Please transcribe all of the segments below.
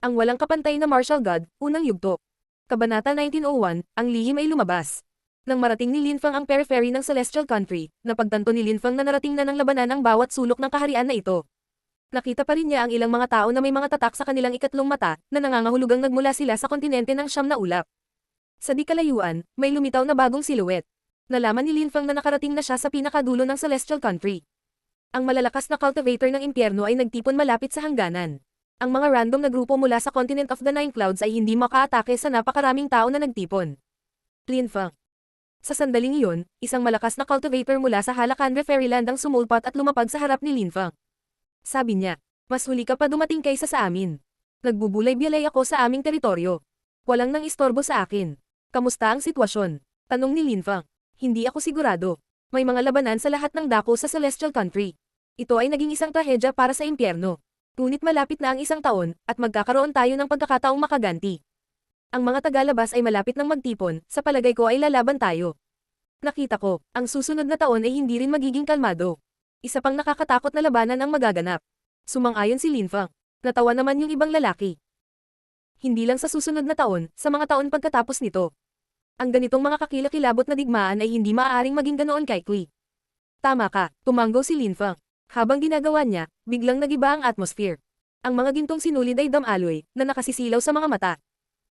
Ang walang kapantay na martial god, unang yugto. Kabanata 1901, ang lihim ay lumabas. Nang marating ni Linfang ang periphery ng Celestial Country, napagtanto ni Linfang na narating na ng labanan ang bawat sulok ng kaharian na ito. Nakita pa rin niya ang ilang mga tao na may mga tatak sa kanilang ikatlong mata, na nangangahulugang nagmula sila sa kontinente ng Siyam na Ulap. Sa di kalayuan, may lumitaw na bagong siluet. Nalaman ni Linfang na nakarating na siya sa pinakadulo ng Celestial Country. Ang malalakas na cultivator ng impyerno ay nagtipon malapit sa hangganan. Ang mga random na grupo mula sa Continent of the Nine Clouds ay hindi makaatake sa napakaraming tao na nagtipon. Linfang. Sa sandaling iyon, isang malakas na cultivator mula sa Halakanre Fairyland ang sumulpat at lumapag sa harap ni Linfang. Sabi niya, mas huli ka pa dumating kaysa sa amin. Nagbubulay-bilay ako sa aming teritoryo. Walang nang istorbo sa akin. Kamusta ang sitwasyon? Tanong ni Linfang. Hindi ako sigurado. May mga labanan sa lahat ng dako sa Celestial Country. Ito ay naging isang trahedya para sa impyerno. Ngunit malapit na ang isang taon, at magkakaroon tayo ng pagkakataong makaganti. Ang mga tagalabas ay malapit ng magtipon, sa palagay ko ay lalaban tayo. Nakita ko, ang susunod na taon ay hindi rin magiging kalmado. Isa pang nakakatakot na labanan ang magaganap. Sumang-ayon si Linfang. Natawa naman yung ibang lalaki. Hindi lang sa susunod na taon, sa mga taon pagkatapos nito. Ang ganitong mga kakilakilabot na digmaan ay hindi maaaring maging ganoon kaikli. Tama ka, tumanggo si Linfang. Habang ginagawa niya, biglang nagiba ang atmosphere. Ang mga gintong sinulid ay damaloy, na nakasisilaw sa mga mata.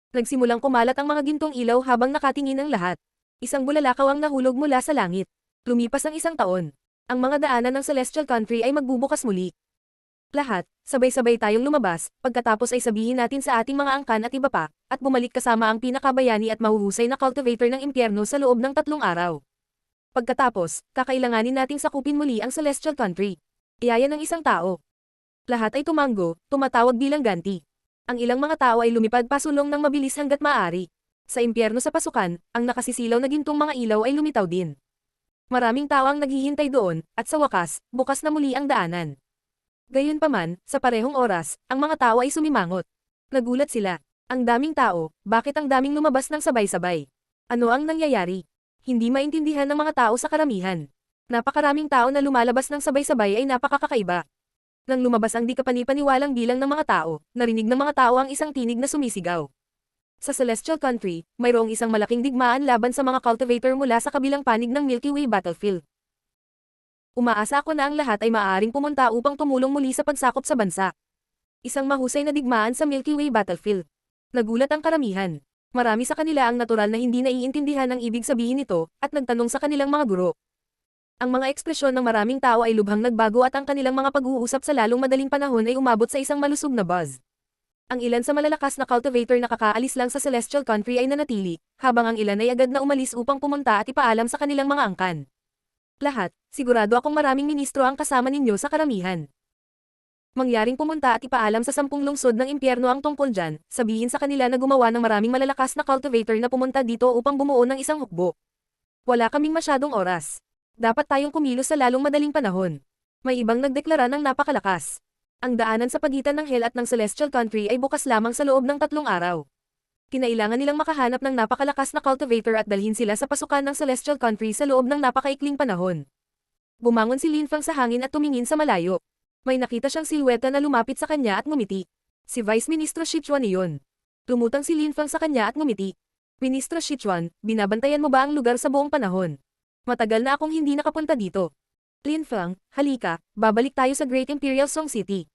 Nagsimulang kumalat ang mga gintong ilaw habang nakatingin ang lahat. Isang bulalakaw ang nahulog mula sa langit. Lumipas ang isang taon. Ang mga daanan ng Celestial Country ay magbubukas muli. Lahat, sabay-sabay tayong lumabas, pagkatapos ay sabihin natin sa ating mga angkan at iba pa, at bumalik kasama ang pinakabayani at mahuhusay na cultivator ng impyerno sa loob ng 3 araw. Pagkatapos, kakailanganin nating sakupin muli ang Celestial Country. Iyaya ng isang tao. Lahat ay tumanggo, tumatawag bilang ganti. Ang ilang mga tao ay lumipad pasulong ng mabilis hanggat maaari. Sa impyerno sa pasukan, ang nakasisilaw na gintong mga ilaw ay lumitaw din. Maraming tao ang naghihintay doon, at sa wakas, bukas na muli ang daanan. Gayunpaman, sa parehong oras, ang mga tao ay sumimangot. Nagulat sila. Ang daming tao, bakit ang daming lumabas ng sabay-sabay? Ano ang nangyayari? Hindi maintindihan ng mga tao sa karamihan. Napakaraming tao na lumalabas ng sabay-sabay ay napakakakaiba. Nang lumabas ang di kapanipaniwalang bilang ng mga tao, narinig ng mga tao ang isang tinig na sumisigaw. Sa Celestial Country, mayroong isang malaking digmaan laban sa mga cultivator mula sa kabilang panig ng Milky Way battlefield. Umaasa ako na ang lahat ay maaaring pumunta upang tumulong muli sa pagsakop sa bansa. Isang mahusay na digmaan sa Milky Way battlefield. Nagulat ang karamihan. Marami sa kanila ang natural na hindi naiintindihan ang ibig sabihin nito, at nagtanong sa kanilang mga guro. Ang mga ekspresyon ng maraming tao ay lubhang nagbago at ang kanilang mga pag-uusap sa lalong madaling panahon ay umabot sa isang malusog na buzz. Ang ilan sa malalakas na cultivator na kakaalis lang sa Celestial Country ay nanatili, habang ang ilan ay agad na umalis upang pumunta at ipaalam sa kanilang mga angkan. Lahat, sigurado akong maraming ministro ang kasama ninyo sa karamihan. Mangyaring pumunta at ipaalam sa 10 lungsod ng impyerno ang tungkol dyan, sabihin sa kanila na gumawa ng maraming malalakas na cultivator na pumunta dito upang bumuo ng isang hukbo. Wala kaming masyadong oras. Dapat tayong kumilos sa lalong madaling panahon. May ibang nagdeklara ng napakalakas. Ang daanan sa pagitan ng Hell at ng Celestial Country ay bukas lamang sa loob ng 3 araw. Kinailangan nilang makahanap ng napakalakas na cultivator at dalhin sila sa pasukan ng Celestial Country sa loob ng napakaikling panahon. Bumangon si Linfang sa hangin at tumingin sa malayo. May nakita siyang silweta na lumapit sa kanya at ngumiti. Si Vice Ministro Sichuan iyon. Lumutang si Linfang sa kanya at ngumiti. Ministro Sichuan, binabantayan mo ba ang lugar sa buong panahon? Matagal na akong hindi nakapunta dito. Linfang, halika, babalik tayo sa Great Imperial Song City.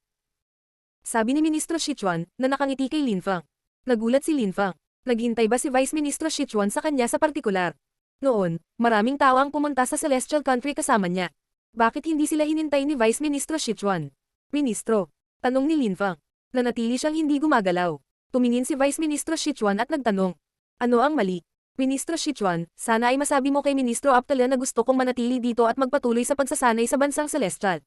Sabi ni Ministro Sichuan, na nakangiti kay Linfang. Nagulat si Linfang. Naghintay ba si Vice Ministro Sichuan sa kanya sa partikular? Noon, maraming tao ang pumunta sa Celestial Country kasama niya. Bakit hindi sila hinintay ni Vice Ministro Sichuan? Ministro, tanong ni Linfang. Nanatili siyang hindi gumagalaw. Tumingin si Vice Ministro Sichuan at nagtanong. Ano ang mali? Ministro Sichuan, sana ay masabi mo kay Ministro Aptala na gusto kong manatili dito at magpatuloy sa pagsasanay sa bansang Celestial.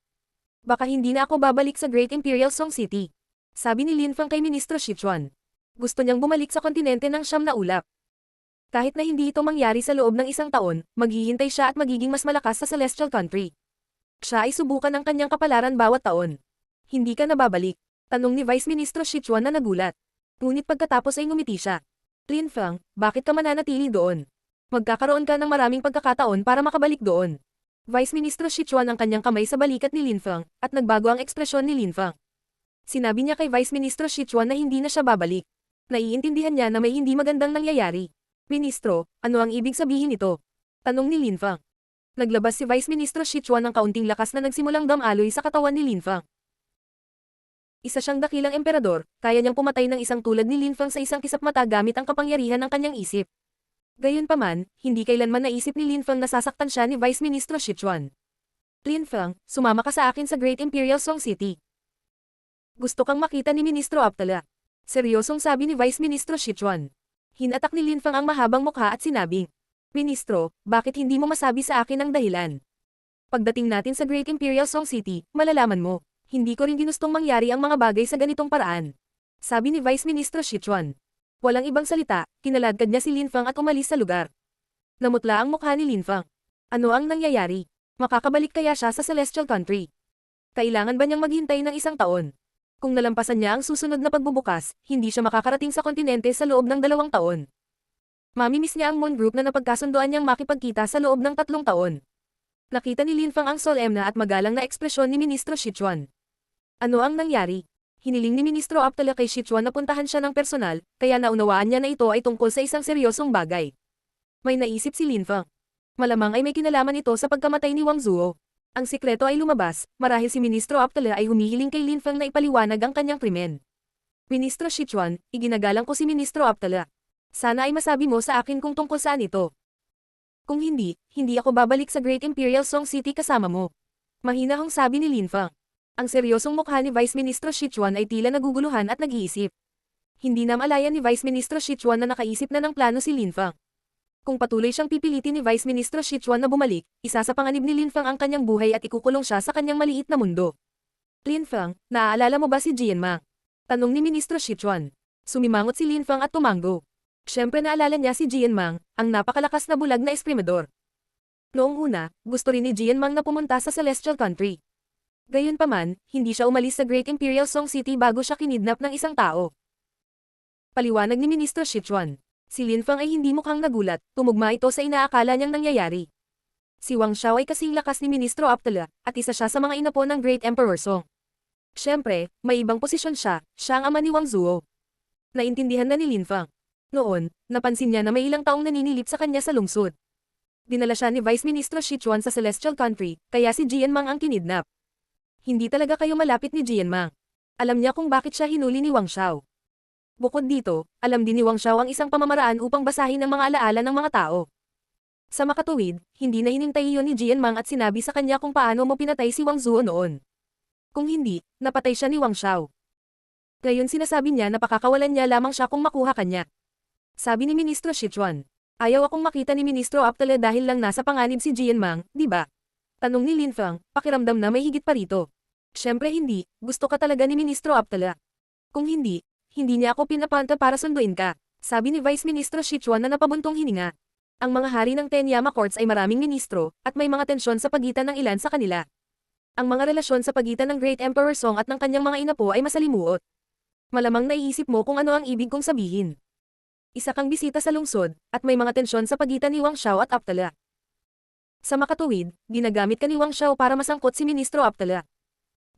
Baka hindi na ako babalik sa Great Imperial Song City. Sabi ni Linfang kay Ministro Sichuan. Gusto niyang bumalik sa kontinente ng Siyam na Ulap. Kahit na hindi ito mangyari sa loob ng isang taon, maghihintay siya at magiging mas malakas sa Celestial Country. Siya ay subukan ang kanyang kapalaran bawat taon. Hindi ka nababalik? Tanong ni Vice Ministro Sichuan na nagulat. Ngunit pagkatapos ay ngumiti siya. Linfang, bakit ka mananatili doon? Magkakaroon ka ng maraming pagkakataon para makabalik doon. Vice Ministro Sichuan ang kanyang kamay sa balikat ni Linfang, at nagbago ang ekspresyon ni Linfang. Sinabi niya kay Vice Ministro Sichuan na hindi na siya babalik. Naiintindihan niya na may hindi magandang nangyayari. Ministro, ano ang ibig sabihin nito? Tanong ni Lin Fang. Naglabas si Vice Ministro Sichuan ng kaunting lakas na nagsimulang damaloy sa katawan ni Lin Fang. Isa siyang dakilang emperador, kaya niyang pumatay ng isang tulad ni Lin Fang sa isang kisap mata gamit ang kapangyarihan ng kanyang isip. Gayunpaman, hindi kailanman naisip ni Lin Fang na sasaktan siya ni Vice Ministro Sichuan. Lin Fang, sumama ka sa akin sa Great Imperial Song City. Gusto kang makita ni Ministro Aptala. Seryosong sabi ni Vice Ministro Sichuan. Hinatak ni Lin Fang ang mahabang mukha at sinabing, Ministro, bakit hindi mo masabi sa akin ang dahilan? Pagdating natin sa Great Imperial Song City, malalaman mo. Hindi ko rin ginustong mangyari ang mga bagay sa ganitong paraan. Sabi ni Vice Ministro Sichuan. Walang ibang salita, kinaladkad niya si Lin Fang at umalis sa lugar. Namutla ang mukha ni Lin Fang. Ano ang nangyayari? Makakabalik kaya siya sa Celestial Country? Kailangan ba niyang maghintay ng isang taon? Kung nalampasan niya ang susunod na pagbubukas, hindi siya makakarating sa kontinente sa loob ng 2 taon. Mamimiss niya ang Moon Group na napagkasundoan niyang makipagkita sa loob ng 3 taon. Nakita ni Lin Fang ang solemna at magalang na ekspresyon ni Ministro Sichuan. Ano ang nangyari? Hiniling ni Ministro Aptala kay Sichuan na puntahan siya ng personal, kaya naunawaan niya na ito ay tungkol sa isang seryosong bagay. May naisip si Lin Fang. Malamang ay may kinalaman ito sa pagkamatay ni Wang Zuo. Ang sikreto ay lumabas, marahil si Ministro Aptala ay humihiling kay Lin Fang na ipaliwanag ang kanyang krimen. Ministro Sichuan, iginagalang ko si Ministro Aptala. Sana ay masabi mo sa akin kung tungkol saan ito. Kung hindi, hindi ako babalik sa Great Imperial Song City kasama mo. Mahinahong sabi ni Lin Fang. Ang seryosong mukha ni Vice Ministro Sichuan ay tila naguguluhan at nag-iisip. Hindi na malaya ni Vice Ministro Sichuan na nakaisip na ng plano si Lin Fang. Kung patuloy siyang pipilitin ni Vice Ministro Sichuan na bumalik, isa sa panganib ni Lin Fang ang kanyang buhay at ikukulong siya sa kanyang maliit na mundo. Lin Fang, naaalala mo ba si Jian Mang? Tanong ni Ministro Sichuan. Sumimangot si Lin Fang at tumango. Siyempre naalala niya si Jian Mang, ang napakalakas na bulag na esprimador. Noong una, gusto rin ni Jian Mang na pumunta sa Celestial Country. Gayunpaman, hindi siya umalis sa Great Imperial Song City bago siya kinidnap ng isang tao. Paliwanag ni Ministro Sichuan. Si Lin Fang ay hindi mukhang nagulat, tumugma ito sa inaakala niyang nangyayari. Si Wang Xiao ay kasing lakas ni Ministro Aptala, at isa siya sa mga inapo ng Great Emperor Song. Siyempre, may ibang posisyon siya ang ama ni Wang Zuo. Naintindihan na ni Lin Fang. Noon, napansin niya na may ilang taong naninilip sa kanya sa lungsod. Dinala siya ni Vice Ministro Sichuan sa Celestial Country, kaya si Jian Mang ang kinidnap. Hindi talaga kayo malapit ni Jian Mang. Alam niya kung bakit siya hinuli ni Wang Xiao. Bukod dito, alam din ni Wang Xiao ang isang pamamaraan upang basahin ang mga alaala ng mga tao. Sa makatuwid, hindi na hinintay iyon ni Jian Mang at sinabi sa kanya kung paano mo pinatay si Wang Zuo noon. Kung hindi, napatay siya ni Wang Xiao. Ngayon sinasabi niya na pakakawalan niya lamang siya kung makuha kanya. Sabi ni Ministro Sichuan. Ayaw akong makita ni Ministro Aptala dahil lang nasa panganib si Jian Mang, di ba? Tanong ni Lin Fang, pakiramdam na may higit pa rito. Siyempre hindi, gusto ka talaga ni Ministro Aptala. Kung hindi, hindi niya ako pinapanta para sunduin ka. Sabi ni Vice Ministro Sichuan na napabuntong hininga. Ang mga hari ng Tenyama Courts ay maraming ministro, at may mga tensyon sa pagitan ng ilan sa kanila. Ang mga relasyon sa pagitan ng Great Emperor Song at ng kanyang mga inapo ay masalimuot. Malamang naiisip mo kung ano ang ibig kong sabihin. Isa kang bisita sa lungsod, at may mga tensyon sa pagitan ni Wang Xiao at Aptala. Sa makatuwid, ginagamit ka ni Wang Xiao para masangkot si Ministro Aptala.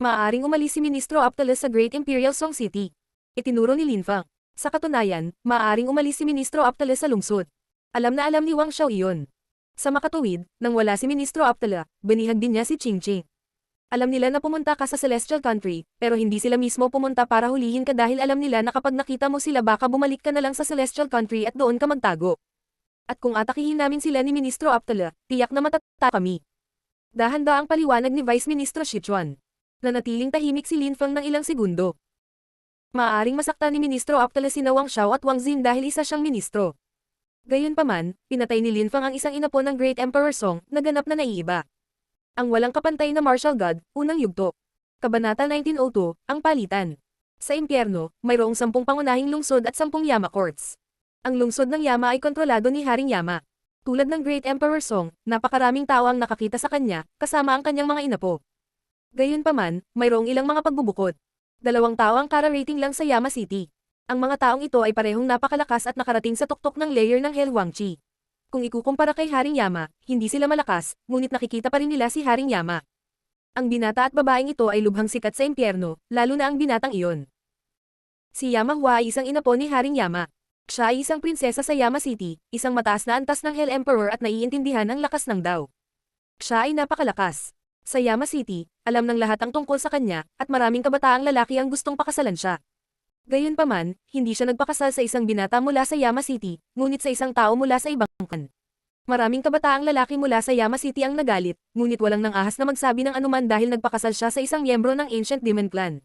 Maaaring umalis si Ministro Aptala sa Great Imperial Song City. Itinuro ni Lin Fang. Sa katunayan, maaaring umalis si Ministro Aptala sa lungsod. Alam na alam ni Wang Xiao iyon. Sa makatuwid, nang wala si Ministro Aptala, banihag din niya si Ching Ching. Alam nila na pumunta ka sa Celestial Country, pero hindi sila mismo pumunta para hulihin ka dahil alam nila na kapag nakita mo sila baka bumalik ka na lang sa Celestial Country at doon ka magtago. At kung atakihin namin sila ni Ministro Aptala, tiyak na matata kami. Dahan-daang paliwanag ni Vice Ministro Sichuan. Nanatiling tahimik si Lin Fang ng ilang segundo. Maaaring masaktan ni Ministro Aptala sina Wang Xiao at Wang Xin dahil isa siyang ministro. Gayunpaman, pinatay ni Lin Fang ang isang inapo ng Great Emperor Song, naganap na naiiba. Ang walang kapantay na martial god, unang yugto. Kabanata 1902, ang palitan. Sa impyerno, mayroong 10 pangunahing lungsod at 10 Yama Courts. Ang lungsod ng Yama ay kontrolado ni Haring Yama. Tulad ng Great Emperor Song, napakaraming tao ang nakakita sa kanya, kasama ang kanyang mga inapo. Gayunpaman, mayroong ilang mga pagbubukod. 2 tao ang kara-rating lang sa Yama City. Ang mga taong ito ay parehong napakalakas at nakarating sa tuktok ng layer ng Hell Wangchi. Kung ikukumpara kay Haring Yama, hindi sila malakas, ngunit nakikita pa rin nila si Haring Yama. Ang binata at babaeng ito ay lubhang sikat sa impyerno, lalo na ang binatang iyon. Si Yama Hua ay isang inapo ni Haring Yama. Siya ay isang prinsesa sa Yama City, isang mataas na antas ng Hell Emperor at naiintindihan ang lakas ng Dao. Siya ay napakalakas. Sa Yama City, alam ng lahat ang tungkol sa kanya, at maraming kabataang lalaki ang gustong pakasalan siya. Gayunpaman, hindi siya nagpakasal sa isang binata mula sa Yama City, ngunit sa isang tao mula sa ibang kan. Maraming kabataang lalaki mula sa Yama City ang nagalit, ngunit walang nang ahas na magsabi ng anuman dahil nagpakasal siya sa isang miyembro ng Ancient Demon Clan.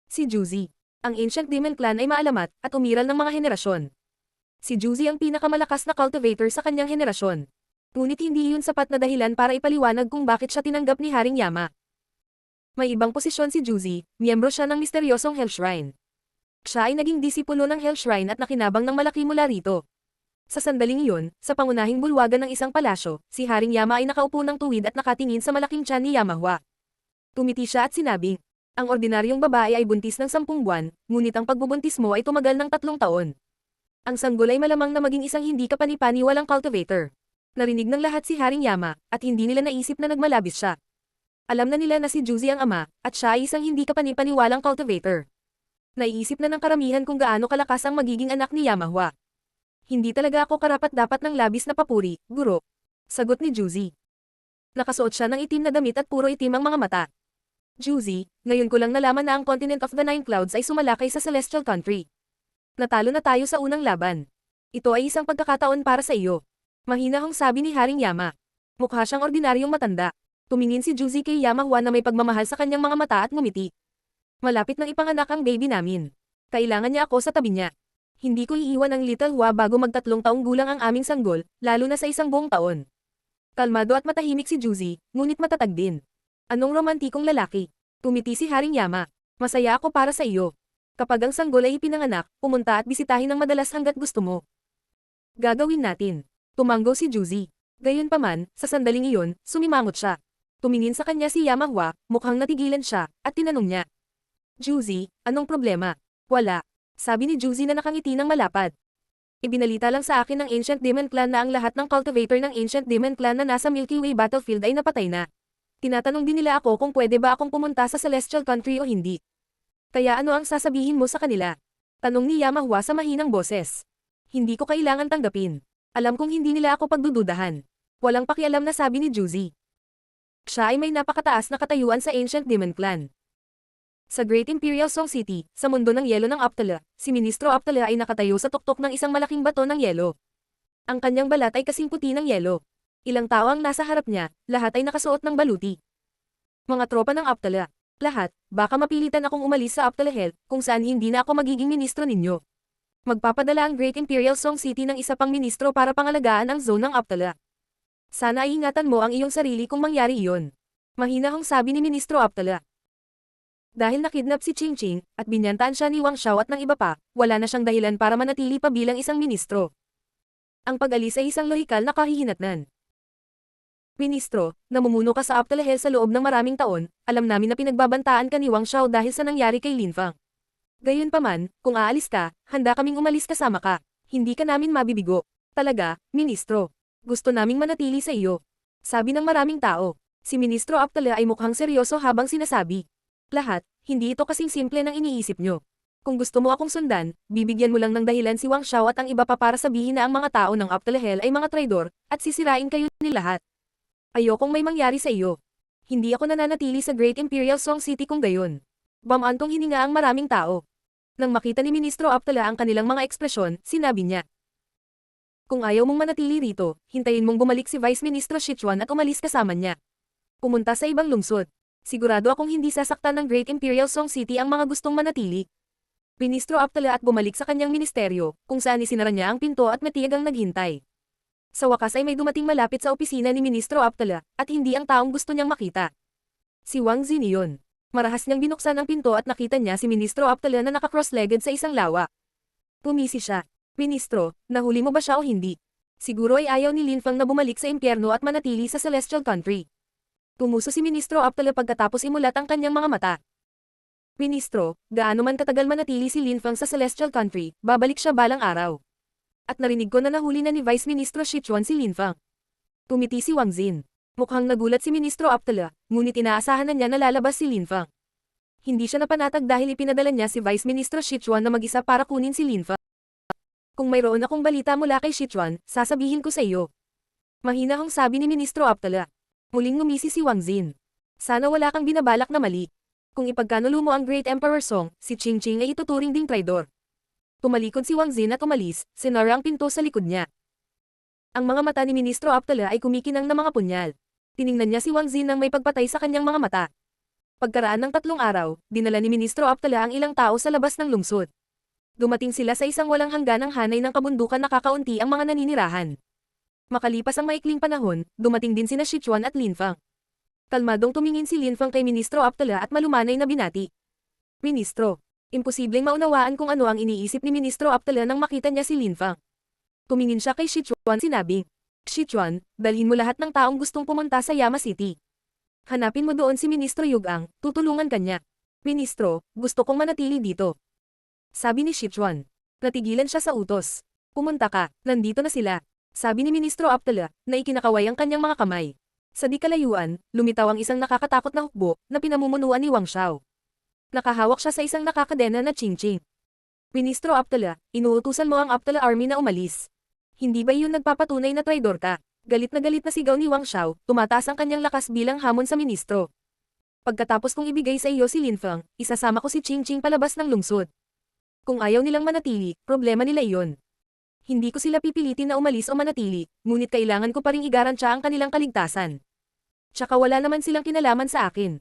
Si Juzi. Ang Ancient Demon Clan ay maalamat at umiral ng mga henerasyon. Si Juzi ang pinakamalakas na cultivator sa kanyang henerasyon. Ngunit hindi iyon sapat na dahilan para ipaliwanag kung bakit siya tinanggap ni Haring Yama. May ibang posisyon si Juzi, miyembro siya ng misteryosong Hell Shrine. Siya ay naging disipulo ng Hell Shrine at nakinabang ng malaki mula rito. Sa sandaling iyon, sa pangunahing bulwagan ng isang palasyo, si Haring Yama ay nakaupo ng tuwid at nakatingin sa malaking tiyan ni Yama Hua. Tumiti siya at sinabing, ang ordinaryong babae ay buntis ng 10 buwan, ngunit ang pagbubuntis mo ay tumagal ng 3 taon. Ang sanggol ay malamang na maging isang hindi kapani-paniwalang cultivator. Narinig ng lahat si Haring Yama, at hindi nila naisip na nagmalabis siya. Alam na nila na si Juzi ang ama, at siya ay isang hindi kapani-paniwalang cultivator. Naiisip na ng karamihan kung gaano kalakas ang magiging anak ni Yama Hua. Hindi talaga ako karapat-dapat ng labis na papuri, guro. Sagot ni Juzi. Nakasuot siya ng itim na damit at puro itim ang mga mata. Juzi, ngayon ko lang nalaman na ang Continent of the Nine Clouds ay sumalakay sa Celestial Country. Natalo na tayo sa unang laban. Ito ay isang pagkakataon para sa iyo. Mahinahong sabi ni Haring Yama. Mukha siyang ordinaryong matanda. Tumingin si Juzi kay Yama Hua na may pagmamahal sa kanyang mga mata at ngumiti. Malapit nang ipanganak ang baby namin. Kailangan niya ako sa tabi niya. Hindi ko iiwan ang Little Hua bago mag-3 taong gulang ang aming sanggol, lalo na sa isang buong taon. Kalmado at matahimik si Juzi, ngunit matatag din. Anong romantikong lalaki? Tumiti si Haring Yama. Masaya ako para sa iyo. Kapag ang sanggol ay ipinanganak, pumunta at bisitahin ng madalas hanggat gusto mo. Gagawin natin. Tumanggo si Juzi. Gayunpaman, sa sandaling iyon, sumimangot siya. Tumingin sa kanya si Yama Hua, mukhang natigilan siya, at tinanong niya. Juzi, anong problema? Wala. Sabi ni Juzi na nakangiti ng malapad. Ibinalita lang sa akin ng Ancient Demon Clan na ang lahat ng cultivator ng Ancient Demon Clan na nasa Milky Way battlefield ay napatay na. Tinatanong din nila ako kung pwede ba akong pumunta sa Celestial Country o hindi. Kaya ano ang sasabihin mo sa kanila? Tanong ni Yama Hua sa mahinang boses. Hindi ko kailangan tanggapin. Alam kong hindi nila ako pagdududahan. Walang pakialam na sabi ni Juzi. Siya ay may napakataas na katayuan sa Ancient Demon Clan. Sa Great Imperial Song City, sa mundo ng yelo ng Aptala, si Ministro Aptala ay nakatayo sa tuktok ng isang malaking bato ng yelo. Ang kanyang balat ay kasing puti ng yelo. Ilang tao ang nasa harap niya, lahat ay nakasuot ng baluti. Mga tropa ng Aptala. Lahat, baka mapilitan akong umalis sa Aptala Hell, kung saan hindi na ako magiging ministro ninyo. Magpapadala ang Great Imperial Song City ng isa pang ministro para pangalagaan ang zone ng Aptala. Sana ay ingatan mo ang iyong sarili kung mangyari iyon. Mahinahong sabi ni Ministro Aptala. Dahil nakidnap si Ching Ching, at binyantaan siya ni Wang Xiao at ng iba pa, wala na siyang dahilan para manatili pa bilang isang ministro. Ang pag-alis ay isang lohikal na kahihinatnan. Ministro, namumuno ka sa Aptala Hell sa loob ng maraming taon, alam namin na pinagbabantaan ka ni Wang Xiao dahil sa nangyari kay Lin Fang. Gayunpaman, kung aalis ka, handa kaming umalis kasama ka. Hindi ka namin mabibigo. Talaga, Ministro. Gusto naming manatili sa iyo. Sabi ng maraming tao. Si Ministro Aptala ay mukhang seryoso habang sinasabi. Lahat, hindi ito kasing simple ng iniisip nyo. Kung gusto mo akong sundan, bibigyan mo lang ng dahilan si Wang Xiao at ang iba pa para sabihin na ang mga tao ng Aptala Hell ay mga traidor, at sisirain kayo ni lahat. Ayokong may mangyari sa iyo. Hindi ako nananatili sa Great Imperial Song City kung gayon. Bamantong hininga ang maraming tao. Nang makita ni Ministro Aptala ang kanilang mga ekspresyon, sinabi niya. Kung ayaw mong manatili rito, hintayin mong bumalik si Vice Ministro Sichuan at umalis kasama niya. Pumunta sa ibang lungsod. Sigurado akong hindi sasaktan ng Great Imperial Song City ang mga gustong manatili. Ministro Aptala at bumalik sa kanyang ministeryo, kung saan isinara niya ang pinto at matiyag ang naghintay. Sa wakas ay may dumating malapit sa opisina ni Ministro Aptala, at hindi ang taong gusto niyang makita. Si Wang Xin iyon. Marahas niyang binuksan ang pinto at nakita niya si Ministro Aptala na naka-cross-legged sa isang lawa. Pumisi siya. Ministro, nahuli mo ba siya o hindi? Siguro ay ayaw ni Lin Fang na bumalik sa impyerno at manatili sa Celestial Country. Tumuso si Ministro Aptala pagkatapos imulat ang kanyang mga mata. Ministro, gaano man katagal manatili si Lin Fang sa Celestial Country, babalik siya balang araw. At narinig ko na nahuli na ni Vice Ministro Sichuan si Lin Fang. Tumiti si Wang Xin. Mukhang nagulat si Ministro Aptala, ngunit inaasahan na niya na lalabas si Linfang. Hindi siya napanatag dahil ipinadala niya si Vice Minister Sichuan na mag-isa para kunin si Linfang. Kung mayroon akong balita mula kay Sichuan, sasabihin ko sa iyo. Mahinahong sabi ni Ministro Aptala. Muling ngumisi si Wang Xin. Sana wala kang binabalak na mali. Kung ipagkanulo mo ang Great Emperor Song, si Qingqing ay ituturing ding traidor. Tumalikod si Wang Xin at umalis, sinara ang pinto sa likod niya. Ang mga mata ni Ministro Aptala ay kumikinang na mga punyal. Tiningnan niya si Wang Xin nang may pagpatay sa kanyang mga mata. Pagkaraan ng 3 araw, dinala ni Ministro Aptala ang ilang tao sa labas ng lungsod. Dumating sila sa isang walang hangganang hanay ng kabundukan na kakaunti ang mga naninirahan. Makalipas ang maikling panahon, dumating din sina Sichuan at Linfang. Kalmadong tumingin si Linfang kay Ministro Aptala at malumanay na binati. Ministro, imposibleng maunawaan kung ano ang iniisip ni Ministro Aptala nang makita niya si Linfang. Tumingin siya kay Sichuan sinabing, Sichuan, dalhin mo lahat ng taong gustong pumunta sa Yama City. Hanapin mo doon si Ministro Yugang, tutulungan kanya. Ministro, gusto kong manatili dito. Sabi ni Sichuan. Natigilan siya sa utos. Pumunta ka, nandito na sila. Sabi ni Ministro Aptala, na ikinakaway ang kanyang mga kamay. Sa di kalayuan, lumitaw ang isang nakakatakot na hukbo, na pinamumunuan ni Wang Xiao. Nakahawak siya sa isang nakakadena na Qingqing. Ministro Aptala, inuutusan mo ang Aptala Army na umalis. Hindi ba iyon nagpapatunay na traidor ka? Galit na sigaw ni Wang Xiao, tumataas ang kanyang lakas bilang hamon sa ministro. Pagkatapos kong ibigay sa iyo si Linfang, isasama ko si Qingqing palabas ng lungsod. Kung ayaw nilang manatili, problema nila iyon. Hindi ko sila pipilitin na umalis o manatili, ngunit kailangan ko pa ring igarantya ang kanilang kaligtasan. Tsaka wala naman silang kinalaman sa akin.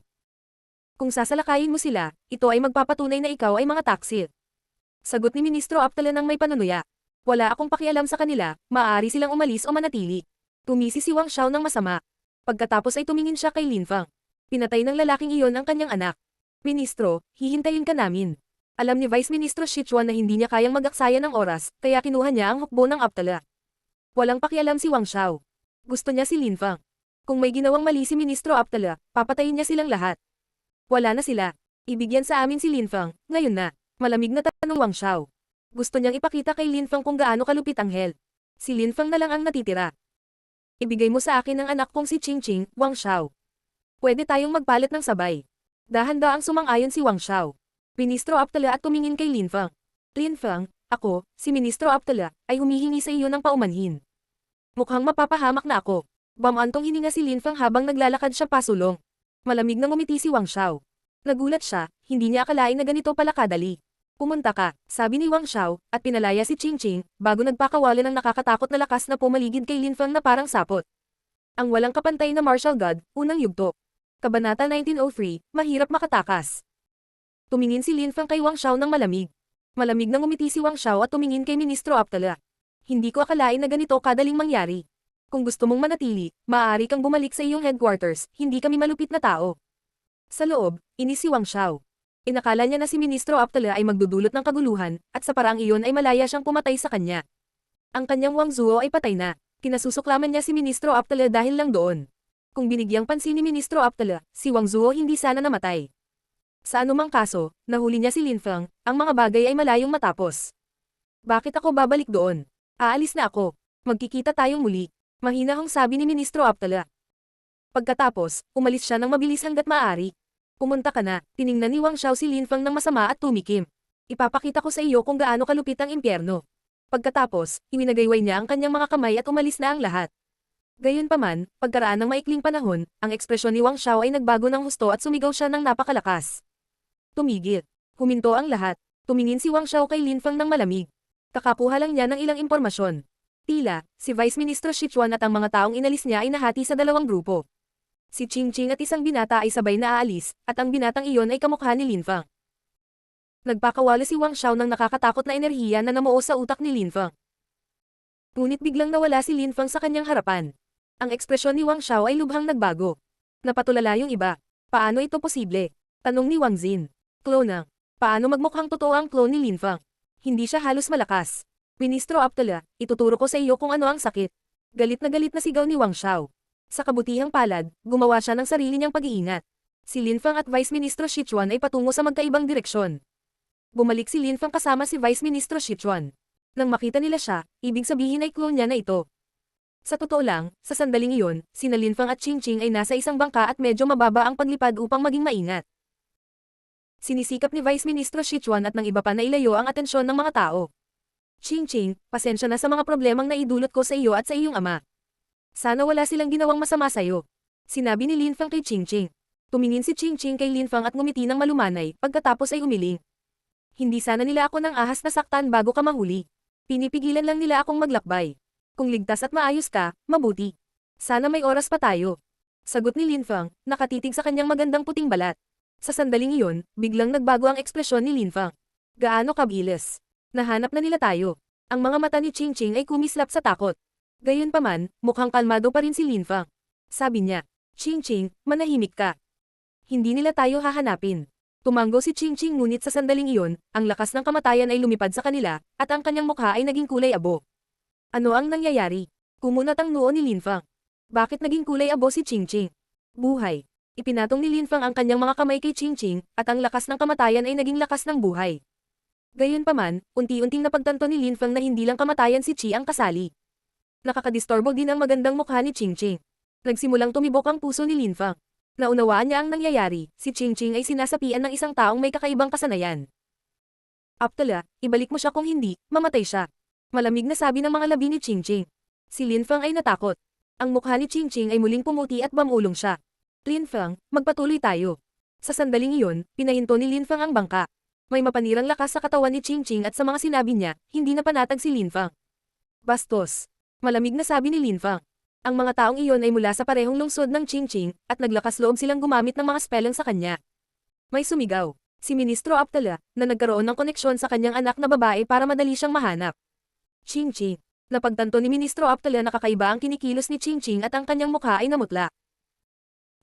Kung sasalakayin mo sila, ito ay magpapatunay na ikaw ay mga taksil. Sagot ni Ministro Aptala ng may panunuya. Wala akong pakialam sa kanila, maaari silang umalis o manatili. Tumisi si Wang Xiao ng masama. Pagkatapos ay tumingin siya kay Linfang. Pinatay ng lalaking iyon ang kanyang anak. Ministro, hihintayin ka namin. Alam ni Vice Ministro Sichuan na hindi niya kayang mag-aksaya ng oras, kaya kinuha niya ang hukbo ng Aptala. Walang pakialam si Wang Xiao. Gusto niya si Linfang. Kung may ginawang mali si Ministro Aptala, papatayin niya silang lahat. Wala na sila. Ibigyan sa amin si Linfang, ngayon na. Malamig na tanong Wang Xiao. Gusto niyang ipakita kay Linfang kung gaano kalupit ang hell. Si Linfang na lang ang natitira. Ibigay mo sa akin ang anak kong si Qingqing, Wang Xiao. Pwede tayong magpalit ng sabay. Dahan-daang sumang-ayon si Wang Xiao. Ministro Aptala at tumingin kay Linfang. Linfang, ako, si Ministro Aptala, ay humihingi sa iyo ng paumanhin. Mukhang mapapahamak na ako. Bamantong hininga si Linfang habang naglalakad siya pasulong. Malamig na ngumiti si Wang Xiao. Nagulat siya, hindi niya akalain na ganito pala kadali. Pumunta ka, sabi ni Wang Xiao, at pinalaya si Qingqing, bago nagpakawala ng nakakatakot na lakas na pumaligid kay Linfang na parang sapot. Ang walang kapantay na martial god, unang yugto. Kabanata 1903, mahirap makatakas. Tumingin si Linfang kay Wang Xiao ng malamig. Malamig na ngumiti si Wang Xiao at tumingin kay Ministro Aptala. Hindi ko akalain na ganito kadaling mangyari. Kung gusto mong manatili, maaari kang bumalik sa iyong headquarters, hindi kami malupit na tao. Sa loob, inis si Wang Xiao. Inakala niya na si Ministro Aptala ay magdudulot ng kaguluhan, at sa paraang iyon ay malaya siyang pumatay sa kanya. Ang kanyang Wang Zuo ay patay na. Kinasusuklaman niya si Ministro Aptala dahil lang doon. Kung binigyang pansin ni Ministro Aptala, si Wang Zuo hindi sana namatay. Sa anumang kaso, nahuli niya si Linfang, ang mga bagay ay malayong matapos. Bakit ako babalik doon? Aalis na ako. Magkikita tayong muli. Mahinahong sabi ni Ministro Aptala. Pagkatapos, umalis siya ng mabilis hanggat maaari. Pumunta ka na, tiningnan ni Wang Xiao si Linfang ng masama at tumikim. Ipapakita ko sa iyo kung gaano kalupit ang impyerno. Pagkatapos, iwinagayway niya ang kanyang mga kamay at umalis na ang lahat. Gayunpaman, pagkaraan ng maikling panahon, ang ekspresyon ni Wang Xiao ay nagbago ng husto at sumigaw siya ng napakalakas. Tumigil. Huminto ang lahat. Tumingin si Wang Xiao kay Linfang ng malamig. Kakakuha lang niya ng ilang impormasyon. Tila, si Vice Minister Sichuan at ang mga taong inalis niya ay nahati sa 2 grupo. Si Qingqing at isang binata ay sabay na aalis, at ang binatang iyon ay kamukha ni Linfang. Nagpakawala si Wang Xiao ng nakakatakot na enerhiya na namuo sa utak ni Linfang. Ngunit biglang nawala si Linfang sa kanyang harapan. Ang ekspresyon ni Wang Xiao ay lubhang nagbago. Napatulala yung iba. Paano ito posible? Tanong ni Wang Xin. Clone. Paano magmukhang totoo ang clone ni Linfang? Hindi siya halos malakas. Ministro Aptala, ituturo ko sa iyo kung ano ang sakit. Galit na sigaw ni Wang Xiao. Sa kabutihang palad, gumawa siya ng sarili niyang pag-iingat. Si Linfang at Vice Ministro Sichuan ay patungo sa magkaibang direksyon. Bumalik si Linfang kasama si Vice Ministro Sichuan. Nang makita nila siya, ibig sabihin ay clone niya na ito. Sa totoo lang, sa sandaling iyon, sina Linfang at Qingqing ay nasa isang bangka at medyo mababa ang paglipad upang maging maingat. Sinisikap ni Vice Ministro Sichuan at ng iba pa na ilayo ang atensyon ng mga tao. Qingqing, pasensya na sa mga problemang naidulot ko sa iyo at sa iyong ama. Sana wala silang ginawang masama sa iyo. Sinabi ni Linfang kay Qingqing. Tumingin si Qingqing kay Linfang at ngumiti ng malumanay, pagkatapos ay umiling. Hindi sana nila ako ng ahas na saktan bago ka mahuli. Pinipigilan lang nila akong maglakbay. Kung ligtas at maayos ka, mabuti. Sana may oras pa tayo. Sagot ni Linfang, nakatitig sa kanyang magandang puting balat. Sa sandaling iyon, biglang nagbago ang ekspresyon ni Linfang. Gaano kabilis. Nahanap na nila tayo. Ang mga mata ni Qingqing ay kumislap sa takot. Gayunpaman, mukhang kalmado pa rin si Linfang. Sabi niya, Qingqing, manahimik ka. Hindi nila tayo hahanapin. Tumango si Qingqing ngunit sa sandaling iyon, ang lakas ng kamatayan ay lumipad sa kanila, at ang kanyang mukha ay naging kulay abo. Ano ang nangyayari? Kumunat ang noo ni Linfang. Bakit naging kulay abo si Qingqing? Buhay. Ipinatong ni Linfang ang kanyang mga kamay kay Qingqing, at ang lakas ng kamatayan ay naging lakas ng buhay. Gayunpaman, unti-unting napagtanto ni Linfang na hindi lang kamatayan si Qi ang kasali. Nakakadistorbo din ang magandang mukha ni Qingqing. Nagsimulang tumibok ang puso ni Linfang. Naunawaan niya ang nangyayari, si Qingqing ay sinasapian ng isang taong may kakaibang kasanayan. Aptala, ibalik mo siya kung hindi, mamatay siya. Malamig na sabi ng mga labi ni Qingqing. Si Linfang ay natakot. Ang mukha ni Qingqing ay muling pumuti at bamulong siya. Linfang, magpatuloy tayo. Sa sandaling iyon, pinahinto ni Linfang ang bangka. May mapanirang lakas sa katawan ni Qingqing at sa mga sinabi niya, hindi na panatag si Linfang. Bastos. Malamig na sabi ni Linfang. Ang mga taong iyon ay mula sa parehong lungsod ng Qingqing, at naglakas loob silang gumamit ng mga spelling sa kanya. May sumigaw. Si Ministro Aptala, na nagkaroon ng koneksyon sa kanyang anak na babae para madali siyang mahanap. Qingqing. Napagtanto ni Ministro Aptala na kakaiba ang kinikilos ni Qingqing at ang kanyang mukha ay namutla.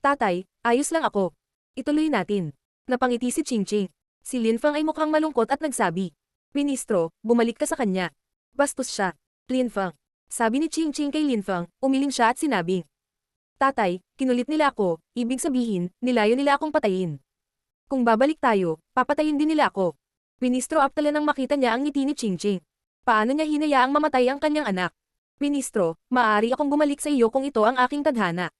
Tatay, ayos lang ako. Ituloy natin. Napangiti si Qingqing. Si Linfang ay mukhang malungkot at nagsabi. Ministro, bumalik ka sa kanya. Bastos siya. Linfang. Sabi ni Qingqing kay Linfang, umiling siya at sinabi. Tatay, kinulit nila ako, ibig sabihin, nilayo nila akong patayin. Kung babalik tayo, papatayin din nila ako. Ministro Aptala nang makita niya ang ngiti ni Qingqing. Paano niya hinayaang mamatay ang kanyang anak? Ministro, maaari akong bumalik sa iyo kung ito ang aking tadhana.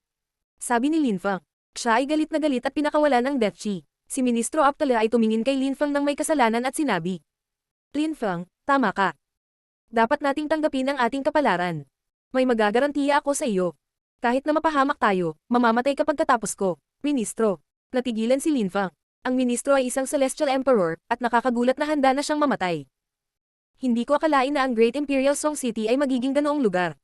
Sabi ni Linfang. Siya ay galit na galit at pinakawalan ng Death Chi. Si Ministro Aptala ay tumingin kay Linfang ng may kasalanan at sinabi. Linfang, tama ka. Dapat nating tanggapin ang ating kapalaran. May magagarantiya ako sa iyo. Kahit na mapahamak tayo, mamamatay kapag katapos ko. Ministro. Natigilan si Linfang. Ang ministro ay isang Celestial Emperor, at nakakagulat na handa na siyang mamatay. Hindi ko akalain na ang Great Imperial Song City ay magiging ganoong lugar.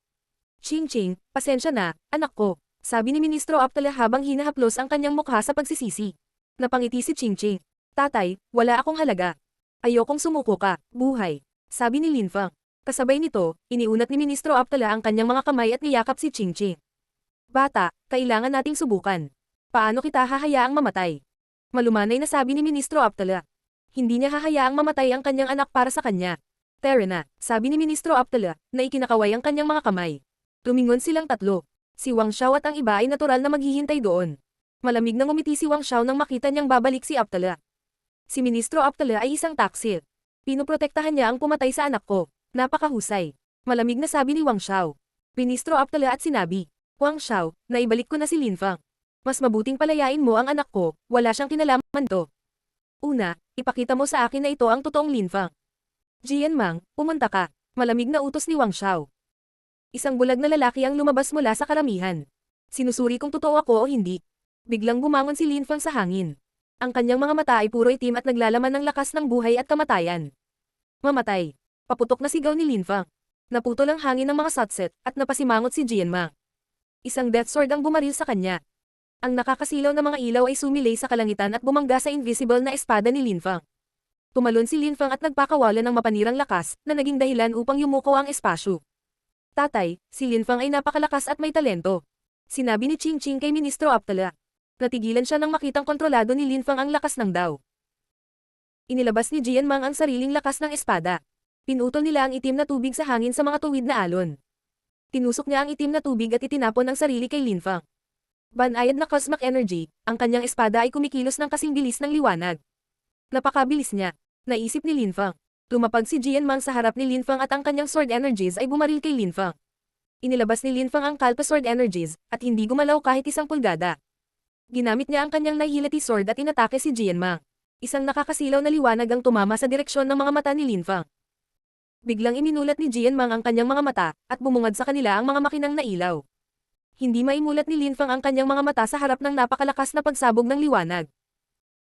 Qingqing, pasensya na, anak ko. Sabi ni Ministro Aptala habang hinahaplos ang kanyang mukha sa pagsisisi. Napangiti si Qingqing. Tatay, wala akong halaga. Ayokong sumuko ka, buhay. Sabi ni Linfang. Kasabay nito, iniunat ni Ministro Aptala ang kanyang mga kamay at niyakap si Qingqing. Bata, kailangan nating subukan. Paano kita hahayaang mamatay? Malumanay na sabi ni Ministro Aptala. Hindi niya hahayaang mamatay ang kanyang anak para sa kanya. Tara na, sabi ni Ministro Aptala, na ikinakaway ang kanyang mga kamay. Tumingon silang tatlo. Si Wang Xiao at ang iba ay natural na maghihintay doon. Malamig nang umiti si Wang Xiao nang makita niyang babalik si Aptala. Si Ministro Aptala ay isang taksil. Pinoprotektahan niya ang pumatay sa anak ko. Napakahusay. Malamig na sabi ni Wang Xiao. Ministro Aptala at sinabi, Wang Xiao, naibalik ko na si Linfang. Mas mabuting palayain mo ang anak ko, wala siyang kinalaman to. Una, ipakita mo sa akin na ito ang totoong Linfang. Jian Mang, pumunta ka. Malamig na utos ni Wang Xiao. Isang bulag na lalaki ang lumabas mula sa karamihan. Sinusuri kung totoo ako o hindi. Biglang bumangon si Linfang sa hangin. Ang kanyang mga mata ay puro itim at naglalaman ng lakas ng buhay at kamatayan. Mamatay. Paputok na sigaw ni Linfang. Naputol ang hangin ng mga satset, at napasimangot si Jian Mang. Isang death sword ang bumaril sa kanya. Ang nakakasilaw na mga ilaw ay sumilay sa kalangitan at bumangga sa invisible na espada ni Linfang. Tumalon si Linfang at nagpakawala ng mapanirang lakas, na naging dahilan upang yumuko ang espasyo. Tatay, si Linfang ay napakalakas at may talento. Sinabi ni Qingqing kay Ministro Aptala. Natigilan siya nang makitang kontrolado ni Linfang ang lakas ng Dao. Inilabas ni Jian Mang ang sariling lakas ng espada. Pinutol nila ang itim na tubig sa hangin sa mga tuwid na alon. Tinusok niya ang itim na tubig at itinapon ang sarili kay Linfang. Banayad na cosmic energy, ang kanyang espada ay kumikilos ng kasing bilis ng liwanag. Napakabilis niya, naisip ni Linfang. Lumapag si Jian Mang sa harap ni Linfang at ang kanyang sword energies ay bumaril kay Linfang. Inilabas ni Linfang ang Kalpa Sword Energies, at hindi gumalaw kahit isang pulgada. Ginamit niya ang kanyang Nihility Sword at inatake si Jianmang. Isang nakakasilaw na liwanag ang tumama sa direksyon ng mga mata ni Linfang. Biglang iminulat ni Jianmang ang kanyang mga mata, at bumungad sa kanila ang mga makinang na ilaw. Hindi maimulat ni Linfang ang kanyang mga mata sa harap ng napakalakas na pagsabog ng liwanag.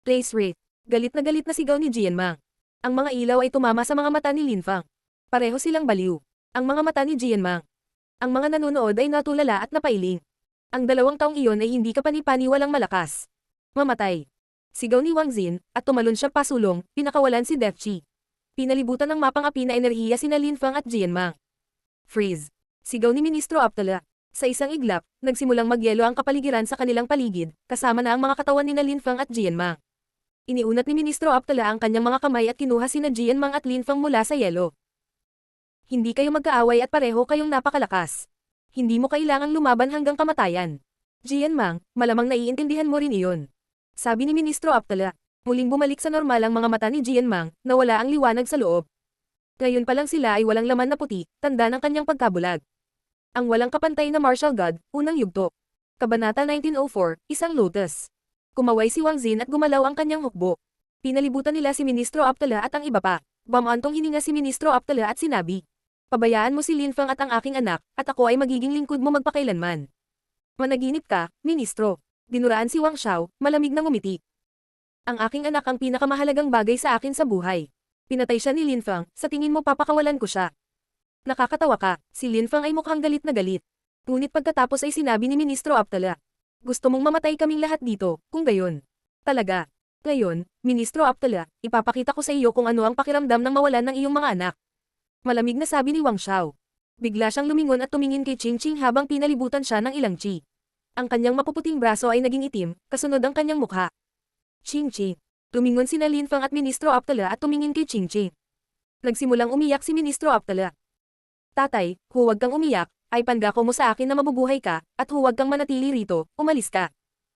Place rate. Galit na sigaw ni Jianmang. Ang mga ilaw ay tumama sa mga mata ni Linfang. Pareho silang baliw. Ang mga mata ni Jianmang. Ang mga nanonood ay natulala at napailing. Ang 2 taong iyon ay hindi kapani-paniwalang malakas. Mamatay. Sigaw ni Wang Xin, at tumalon siya pasulong, pinakawalan si Death Chi. Pinalibutan ng mapang api na enerhiya sina Linfang at Jianmang. Freeze. Sigaw ni Ministro Aptala. Sa isang iglap, nagsimulang magyelo ang kapaligiran sa kanilang paligid, kasama na ang mga katawan ni Linfang at Jianmang. Iniunat ni Ministro Aptala ang kanyang mga kamay at kinuha sina Jianmang at Linfang mula sa yelo. Hindi kayo magkaaway at pareho kayong napakalakas. Hindi mo kailangang lumaban hanggang kamatayan. Jianmang, malamang naiintindihan mo rin iyon. Sabi ni Ministro Aptala. Muling bumalik sa normal ang mga mata ni Jianmang, na wala ang liwanag sa loob. Ngayon pa lang sila ay walang laman na puti, tanda ng kanyang pagkabulag. Ang walang kapantay na martial god, unang yugto. Kabanata 1904, isang lotus. Kumaway si Wang Xin at gumalaw ang kanyang hukbo. Pinalibutan nila si Ministro Aptala at ang iba pa. Bamantong hininga si Ministro Aptala at sinabi, "Pabayaan mo si Linfang at ang aking anak, at ako ay magiging lingkod mo magpakailanman." "Managinip ka, Ministro." Dinuraan si Wang Xiao, malamig na ngumiti. "Ang aking anak ang pinakamahalagang bagay sa akin sa buhay." Pinatay siya ni Linfang, sa tingin mo papakawalan ko siya. Nakakatawa ka, si Linfang ay mukhang galit na galit. Ngunit pagkatapos ay sinabi ni Ministro Aptala, "Gusto mong mamatay kaming lahat dito, kung gayon." "Talaga. Ngayon, Ministro Aptala, ipapakita ko sa iyo kung ano ang pakiramdam ng mawalan ng iyong mga anak." Malamig na sabi ni Wang Xiao. Bigla siyang lumingon at tumingin kay Qingqing habang pinalibutan siya ng ilang chi. Ang kanyang mapuputing braso ay naging itim, kasunod ang kanyang mukha. "Qingqing." Tumingon sina Linfang at Ministro Aptala at tumingin kay Qingqing. Nagsimulang umiyak si Ministro Aptala. "Tatay, huwag kang umiyak, ay pangako mo sa akin na mabubuhay ka, at huwag kang manatili rito, umalis ka."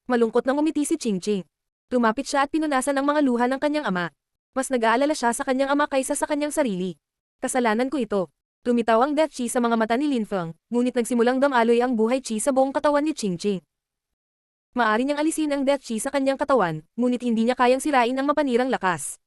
Malungkot nang umiti si Qingqing. Lumapit siya at pinunasan ang mga luha ng kanyang ama. Mas nag-aalala siya sa kanyang ama kaysa sa kanyang sarili. "Kasalanan ko ito." Lumitaw ang death chi sa mga mata ni Linfang, ngunit nagsimulang damaloy ang buhay chi sa buong katawan ni Qingqing. Maari niyang alisin ang death chi sa kanyang katawan, ngunit hindi niya kayang sirain ang mapanirang lakas.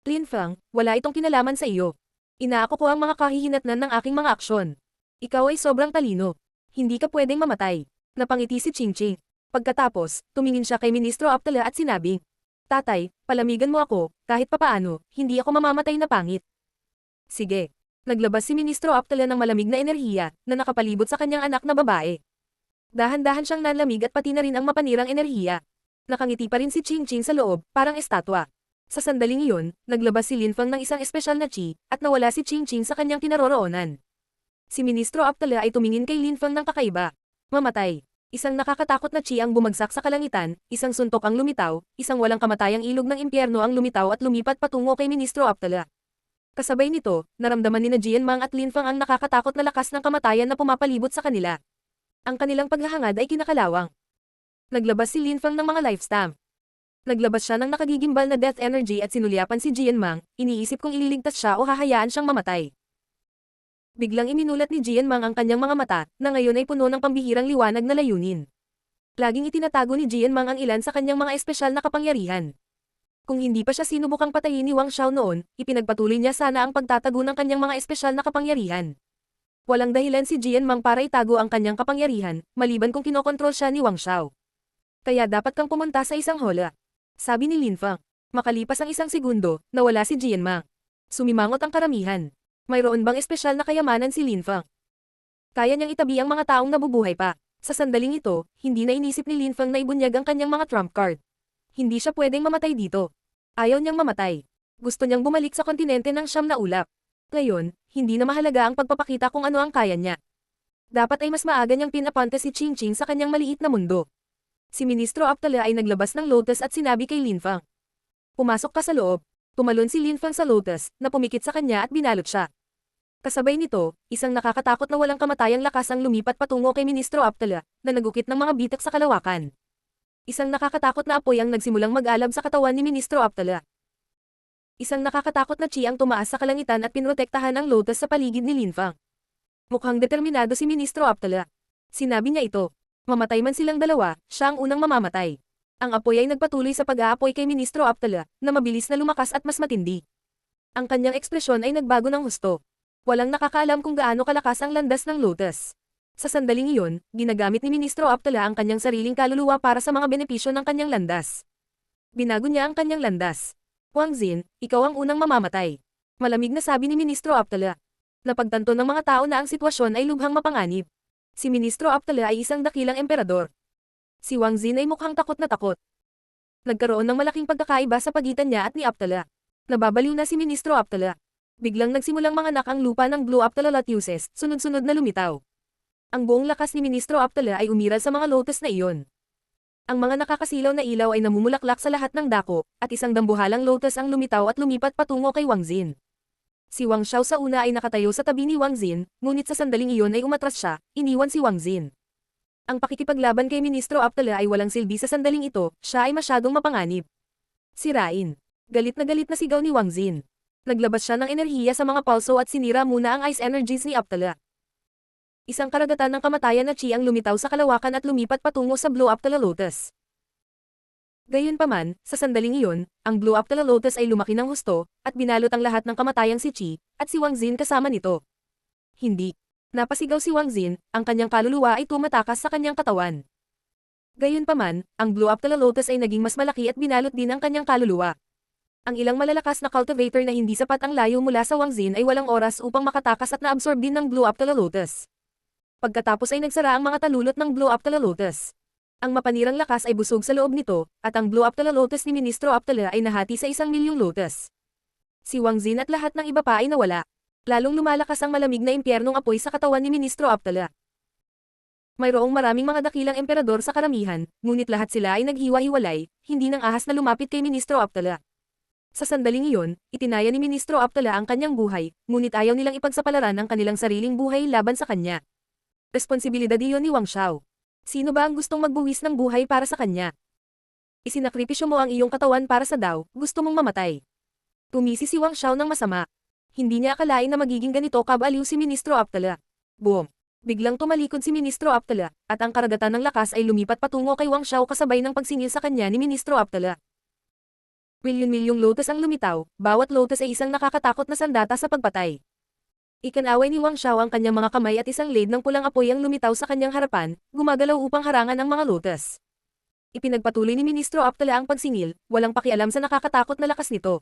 "Linfang, wala itong kinalaman sa iyo. Inaako ko ang mga kahihinatnan ng aking mga aksyon. Ikaw ay sobrang talino. Hindi ka pwedeng mamatay." Napangiti si Qingqing. Pagkatapos, tumingin siya kay Ministro Aptala at sinabi, "Tatay, palamigan mo ako, kahit papaano, hindi ako mamamatay na pangit." "Sige." Naglabas si Ministro Aptala ng malamig na enerhiya, na nakapalibot sa kanyang anak na babae. Dahan-dahan siyang nanlamig at pati na rin ang mapanirang enerhiya. Nakangiti pa rin si Qingqing sa loob, parang estatwa. Sa sandaling iyon, naglabas si Linfang ng isang espesyal na chi, at nawala si Qingqing sa kanyang kinaroroonan. Si Ministro Aptala ay tumingin kay Linfang ng kakaiba. Mamatay. Isang nakakatakot na chi ang bumagsak sa kalangitan, isang suntok ang lumitaw, isang walang kamatayang ilog ng impyerno ang lumitaw at lumipat patungo kay Ministro Aptala. Kasabay nito, naramdaman ni Jianmang at Linfang ang nakakatakot na lakas ng kamatayan na pumapalibot sa kanila. Ang kanilang paghahangad ay kinakalawang. Naglabas si Linfang ng mga life stamp. Naglabas siya ng nakagigimbal na death energy at sinulyapan si Jianmang, iniisip kung ililigtas siya o hahayaan siyang mamatay. Biglang iminulat ni Jianmang ang kanyang mga mata, na ngayon ay puno ng pambihirang liwanag na layunin. Laging itinatago ni Jianmang ang ilan sa kanyang mga espesyal na kapangyarihan. Kung hindi pa siya sinubukang patayin ni Wang Xiao noon, ipinagpatuloy niya sana ang pagtatago ng kanyang mga espesyal na kapangyarihan. Walang dahilan si Jianmang para itago ang kanyang kapangyarihan, maliban kung kinokontrol siya ni Wang Xiao. "Kaya dapat kang pumunta sa isang hola," sabi ni Linfang. Makalipas ang isang segundo, nawala si Jianmang. Sumimangot ang karamihan. Mayroon bang espesyal na kayamanan si Linfang? Kaya niyang itabi ang mga taong nabubuhay pa. Sa sandaling ito, hindi na inisip ni Linfang na ibunyag ang kanyang mga trump card. Hindi siya pwedeng mamatay dito. Ayaw niyang mamatay. Gusto niyang bumalik sa kontinente ng siyam na ulap. Ngayon, hindi na mahalaga ang pagpapakita kung ano ang kaya niya. Dapat ay mas maaga niyang pinapante si Qingqing sa kanyang maliit na mundo. Si Ministro Aptala ay naglabas ng lotus at sinabi kay Linfang, "Pumasok ka sa loob." Tumalon si Linfang sa lotus, na pumikit sa kanya at binalot siya. Kasabay nito, isang nakakatakot na walang kamatayang lakas ang lumipat patungo kay Ministro Aptala, na nagukit ng mga bitak sa kalawakan. Isang nakakatakot na apoy ang nagsimulang mag-alab sa katawan ni Ministro Aptala. Isang nakakatakot na chi ang tumaas sa kalangitan at pinrotektahan ang lotus sa paligid ni Linfang. Mukhang determinado si Ministro Aptala. Sinabi niya ito. Mamatay man silang dalawa, siya ang unang mamamatay. Ang apoy ay nagpatuloy sa pag-aapoy kay Ministro Aptala, na mabilis na lumakas at mas matindi. Ang kanyang ekspresyon ay nagbago ng husto. Walang nakakaalam kung gaano kalakas ang landas ng lotus. Sa sandaling iyon, ginagamit ni Ministro Aptala ang kanyang sariling kaluluwa para sa mga benepisyo ng kanyang landas. Binago niya ang kanyang landas. Wang Xin, ikaw ang unang mamamatay. Malamig na sabi ni Ministro Aptala. Napagtanto ng mga tao na ang sitwasyon ay lubhang mapanganib. Si Ministro Aptala ay isang dakilang emperador. Si Wang Xin ay mukhang takot na takot. Nagkaroon ng malaking pagkakaiba sa pagitan niya at ni Aptala. Nababaliw na si Ministro Aptala. Biglang nagsimulang manganak ang lupa ng Blue Aptala Lotuses, sunod-sunod na lumitaw. Ang buong lakas ni Ministro Aptala ay umiral sa mga lotus na iyon. Ang mga nakakasilaw na ilaw ay namumulaklak sa lahat ng dako, at isang dambuhalang lotus ang lumitaw at lumipat patungo kay Wang Xin. Si Wang Xiao sa una ay nakatayo sa tabi ni Wang Xin, ngunit sa sandaling iyon ay umatras siya, iniwan si Wang Xin. Ang pakikipaglaban kay Ministro Aptala ay walang silbi sa sandaling ito, siya ay masyadong mapanganib. Sirain. Galit na sigaw ni Wang Xin. Naglabas siya ng enerhiya sa mga pulso at sinira muna ang ice energies ni Aptala. Isang karagatan ng kamatayan na chi ang lumitaw sa kalawakan at lumipat patungo sa Blue Aptala Lotus. Gayunpaman, sa sandaling iyon, ang Blue Aptala Lotus ay lumaki ng husto, at binalot ang lahat ng kamatayang si Chi, at si Wang Xin kasama nito. Hindi. Napasigaw si Wang Xin, ang kanyang kaluluwa ay tumatakas sa kanyang katawan. Gayunpaman, ang Blue Aptala Lotus ay naging mas malaki at binalot din ang kanyang kaluluwa. Ang ilang malalakas na cultivator na hindi sapat ang layo mula sa Wang Xin ay walang oras upang makatakas at naabsorb din ng Blue Aptala Lotus. Pagkatapos ay nagsara ang mga talulot ng Blue Aptala Lotus. Ang mapanirang lakas ay busog sa loob nito, at ang Blue Aptala Lotus ni Ministro Aptala ay nahati sa 1,000,000 lotus. Si Wang Xin at lahat ng iba pa ay nawala. Lalong lumalakas ang malamig na impyernong apoy sa katawan ni Ministro Aptala. Mayroong maraming mga dakilang emperador sa karamihan, ngunit lahat sila ay naghiwa-hiwalay, hindi nang ahas na lumapit kay Ministro Aptala. Sa sandaling iyon, itinaya ni Ministro Aptala ang kanyang buhay, ngunit ayaw nilang ipagsapalaran ang kanilang sariling buhay laban sa kanya. Responsibilidad iyon ni Wang Xiao. Sino ba ang gustong magbuwis ng buhay para sa kanya? Isinakripisyo mo ang iyong katawan para sa Dao, gusto mong mamatay. Tumisi si Wang Xiao ng masama. Hindi niya akalain na magiging ganito kabaliw si Ministro Aptala. Boom! Biglang tumalikod si Ministro Aptala, at ang karagatan ng lakas ay lumipat patungo kay Wang Xiao kasabay ng pagsingil sa kanya ni Ministro Aptala. Milyon-milyong lotus ang lumitaw, bawat lotus ay isang nakakatakot na sandata sa pagpatay. Ikanaway ni Wang Xiao ang kanyang mga kamay at isang blade ng pulang apoy ang lumitaw sa kanyang harapan, gumagalaw upang harangan ang mga lotus. Ipinagpatuloy ni Ministro Aptala ang pagsingil, walang pakialam sa nakakatakot na lakas nito.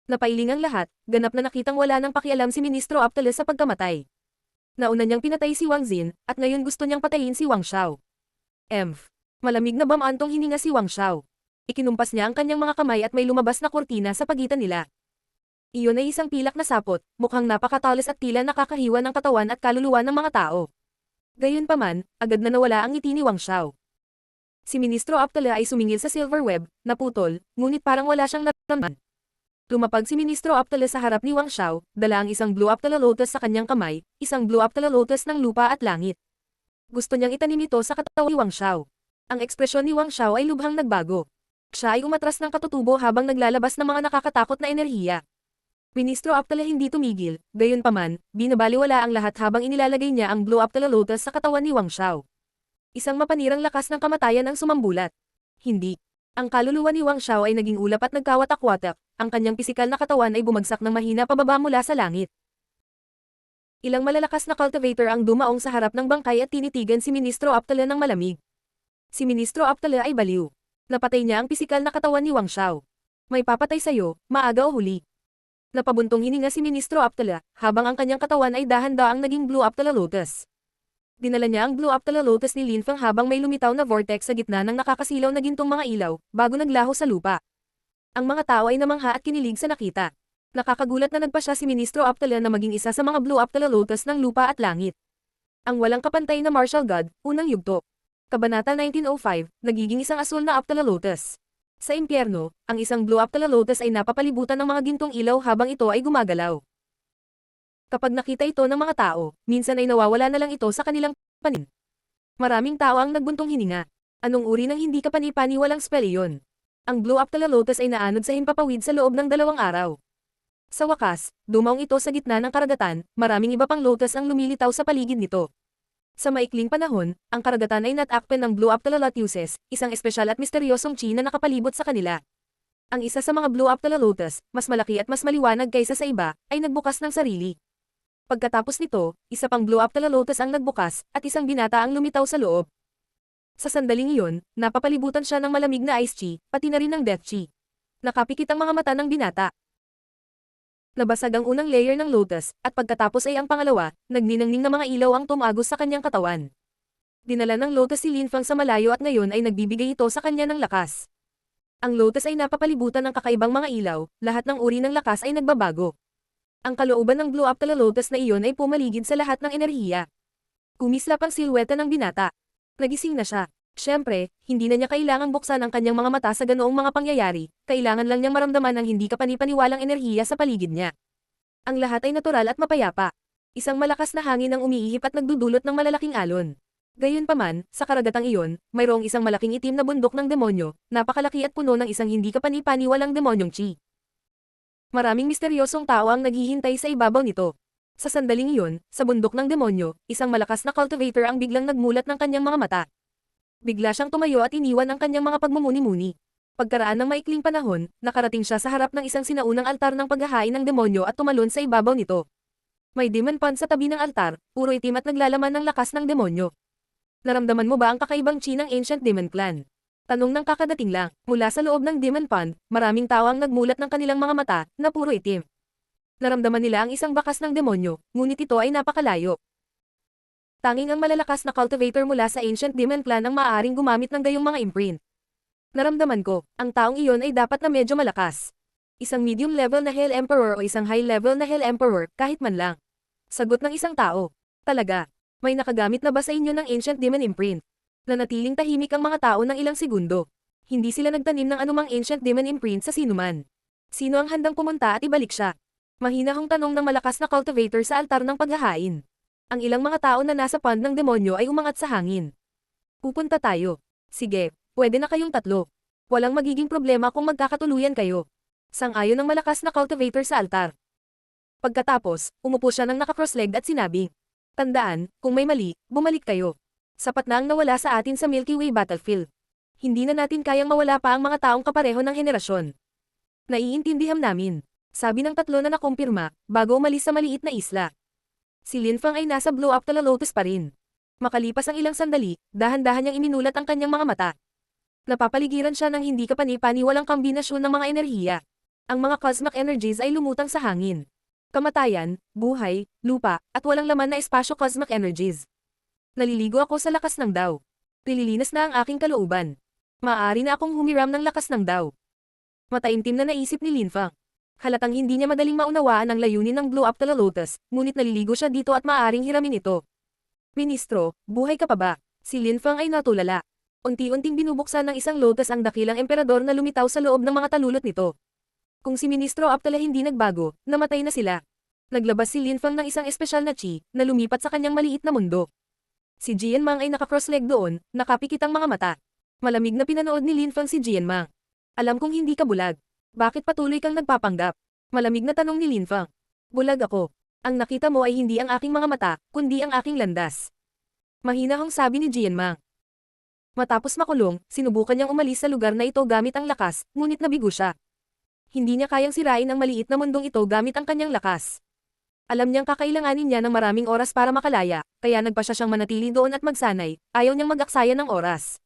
Napailing ang lahat, ganap na nakitang wala nang pakialam si Ministro Aptala sa pagkamatay. Nauna niyang pinatay si Wang Xin, at ngayon gusto niyang patayin si Wang Xiao. Malamig na bamantong hininga si Wang Xiao. Ikinumpas niya ang kanyang mga kamay at may lumabas na kurtina sa pagitan nila. Iyon ay isang pilak na sapot, mukhang napakatalas at tila nakakahiwa ng katawan at kaluluwa ng mga tao. Gayunpaman, agad na nawala ang ngiti ni Wang Xiao. Si Ministro Aptala ay sumingil sa silver web, naputol, ngunit parang wala siyang nararamdaman. Tumapag si Ministro Aptala sa harap ni Wang Xiao, dala ang isang Blue Aptala Lotus sa kanyang kamay, isang Blue Aptala Lotus ng lupa at langit. Gusto niyang itanim ito sa katawan ni Wang Xiao. Ang ekspresyon ni Wang Xiao ay lubhang nagbago. Siya ay umatras ng katutubo habang naglalabas ng mga nakakatakot na enerhiya. Ministro Aptala hindi tumigil, gayunpaman, binabaliwala ang lahat habang inilalagay niya ang Blue Aptala Lotus sa katawan ni Wang Xiao. Isang mapanirang lakas ng kamatayan ang sumambulat. Hindi. Ang kaluluwa ni Wang Xiao ay naging ulap at nagkawatak-watak, ang kanyang pisikal na katawan ay bumagsak ng mahina pababa mula sa langit. Ilang malalakas na cultivator ang dumaong sa harap ng bangkay at tinitigan si Ministro Aptala ng malamig. Si Ministro Aptala ay baliw. Napatay niya ang pisikal na katawan ni Wang Xiao. May papatay sa'yo, maaga o huli. Napabuntong hininga si Ministro Aptala, habang ang kanyang katawan ay dahan-daang naging Blue Aptala Lotus. Dinala niya ang Blue Aptala Lotus ni Lin Feng habang may lumitaw na vortex sa gitna ng nakakasilaw na gintong mga ilaw, bago naglaho sa lupa. Ang mga tao ay namangha at kinilig sa nakita. Nakakagulat na nagpa siya si Ministro Aptala na maging isa sa mga Blue Aptala Lotus ng lupa at langit. Ang walang kapantay na martial god, unang yugto. Kabanata 1905, nagiging isang asul na Aptala Lotus. Sa impyerno, ang isang Blue Aptala Lotus ay napapalibutan ng mga gintong ilaw habang ito ay gumagalaw. Kapag nakita ito ng mga tao, minsan ay nawawala na lang ito sa kanilang panin. Maraming tao ang nagbuntong hininga. Anong uri ng hindi kapani-paniwalang spell iyon? Ang Blue Aptala Lotus ay naanod sa himpapawid sa loob ng 2 araw. Sa wakas, dumaong ito sa gitna ng karagatan, maraming iba pang lotus ang lumilitaw sa paligid nito. Sa maikling panahon, ang karagatan ay natakpan ng Blue Aptala-Lotuses, isang espesyal at misteryosong chi na nakapalibot sa kanila. Ang isa sa mga Blue Aptala-Lotus, mas malaki at mas maliwanag kaysa sa iba, ay nagbukas ng sarili. Pagkatapos nito, isa pang Blue Aptala-Lotus ang nagbukas, at isang binata ang lumitaw sa loob. Sa sandaling iyon, napapalibutan siya ng malamig na ice chi, pati na rin ng death chi. Nakapikit ang mga mata ng binata. Nabasag ang unang layer ng lotus, at pagkatapos ay ang pangalawa, nagniningning na mga ilaw ang tumagos sa kanyang katawan. Dinala ng lotus si Linfang sa malayo at ngayon ay nagbibigay ito sa kanya ng lakas. Ang lotus ay napapalibutan ng kakaibang mga ilaw, lahat ng uri ng lakas ay nagbabago. Ang kalooban ng Blue Aptala Lotus na iyon ay pumaligid sa lahat ng enerhiya. Kumislap ang silweta ng binata. Nagising na siya. Siyempre, hindi na niya kailangang buksan ang kanyang mga mata sa ganoong mga pangyayari, kailangan lang niyang maramdaman ang hindi kapanipaniwalang enerhiya sa paligid niya. Ang lahat ay natural at mapayapa. Isang malakas na hangin ang umiihip at nagdudulot ng malalaking alon. Gayunpaman, sa karagatang iyon, mayroong isang malaking itim na bundok ng demonyo, napakalaki at puno ng isang hindi kapanipaniwalang demonyong chi. Maraming misteryosong tao ang naghihintay sa ibabaw nito. Sa sandaling iyon, sa bundok ng demonyo, isang malakas na cultivator ang biglang nagmulat ng kanyang mga mata. Bigla siyang tumayo at iniwan ang kanyang mga pagmumuni-muni. Pagkaraan ng maikling panahon, nakarating siya sa harap ng isang sinaunang altar ng paghahain ng demonyo at tumalon sa ibabaw nito. May demon pond sa tabi ng altar, puro itim at naglalaman ng lakas ng demonyo. Naramdaman mo ba ang kakaibang chi ng Ancient Demon Clan? Tanong ng kakadating lang, mula sa loob ng demon pond, maraming tao ang nagmulat ng kanilang mga mata, na puro itim. Naramdaman nila ang isang bakas ng demonyo, ngunit ito ay napakalayo. Tanging ang malalakas na cultivator mula sa Ancient Demon Clan ang maaaring gumamit ng gayong mga imprint. Naramdaman ko, ang taong iyon ay dapat na medyo malakas. Isang medium level na Hell Emperor o isang high level na Hell Emperor, kahit man lang. Sagot ng isang tao. Talaga, may nakagamit na ba sa inyo ng Ancient Demon Imprint? Nanatiling tahimik ang mga tao ng ilang segundo. Hindi sila nagtanim ng anumang Ancient Demon Imprint sa sinuman. Sino ang handang pumunta at ibalik siya? Mahinahong tanong ng malakas na cultivator sa altar ng paghahain. Ang ilang mga tao na nasa pond ng demonyo ay umangat sa hangin. Pupunta tayo. Sige, pwede na kayong tatlo. Walang magiging problema kung magkakatuluyan kayo. Sang-ayon ng malakas na cultivator sa altar. Pagkatapos, umupo siya ng naka-cross-legged at sinabing, tandaan, kung may mali, bumalik kayo. Sapat na ang nawala sa atin sa Milky Way battlefield. Hindi na natin kayang mawala pa ang mga taong kapareho ng henerasyon. Naiintindihan namin. Sabi ng tatlo na nakumpirma, bago umalis sa maliit na isla. Si Linfang ay nasa Blue Aptala Lotus pa rin. Makalipas ang ilang sandali, dahan-dahan niyang iminulat ang kanyang mga mata. Napapaligiran siya ng hindi kapani-paniwalang kombinasyon ng mga enerhiya. Ang mga cosmic energies ay lumutang sa hangin. Kamatayan, buhay, lupa, at walang laman na espasyo cosmic energies. Naliligo ako sa lakas ng Dao. Nililinas na ang aking kalooban. Maaari na akong humiram ng lakas ng Dao. Mataimtim na naisip ni Linfang. Halatang hindi niya madaling maunawaan ang layunin ng Blue Aptala Lotus, ngunit naliligo siya dito at maaaring hiramin ito. Ministro, buhay ka pa ba? Si Linfang ay natulala. Unti-unting binubuksan ng isang lotus ang dakilang emperador na lumitaw sa loob ng mga talulot nito. Kung si Ministro Aptala hindi nagbago, namatay na sila. Naglabas si Linfang ng isang espesyal na chi, na lumipat sa kanyang maliit na mundo. Si Jianmang ay naka-cross-leg doon, nakapikit ang mga mata. Malamig na pinanood ni Linfang si Jianmang. Alam kong hindi ka bulag. Bakit patuloy kang nagpapanggap? Malamig na tanong ni Linfang. Bulag ako. Ang nakita mo ay hindi ang aking mga mata, kundi ang aking landas. Mahinahong sabi ni Jianmang. Matapos makulong, sinubukan niyang umalis sa lugar na ito gamit ang lakas, ngunit nabigo siya. Hindi niya kayang sirain ang maliit na mundong ito gamit ang kanyang lakas. Alam niyang kakailanganin niya ng maraming oras para makalaya, kaya nagpasya siyang manatili doon at magsanay, ayaw niyang mag-aksaya ng oras.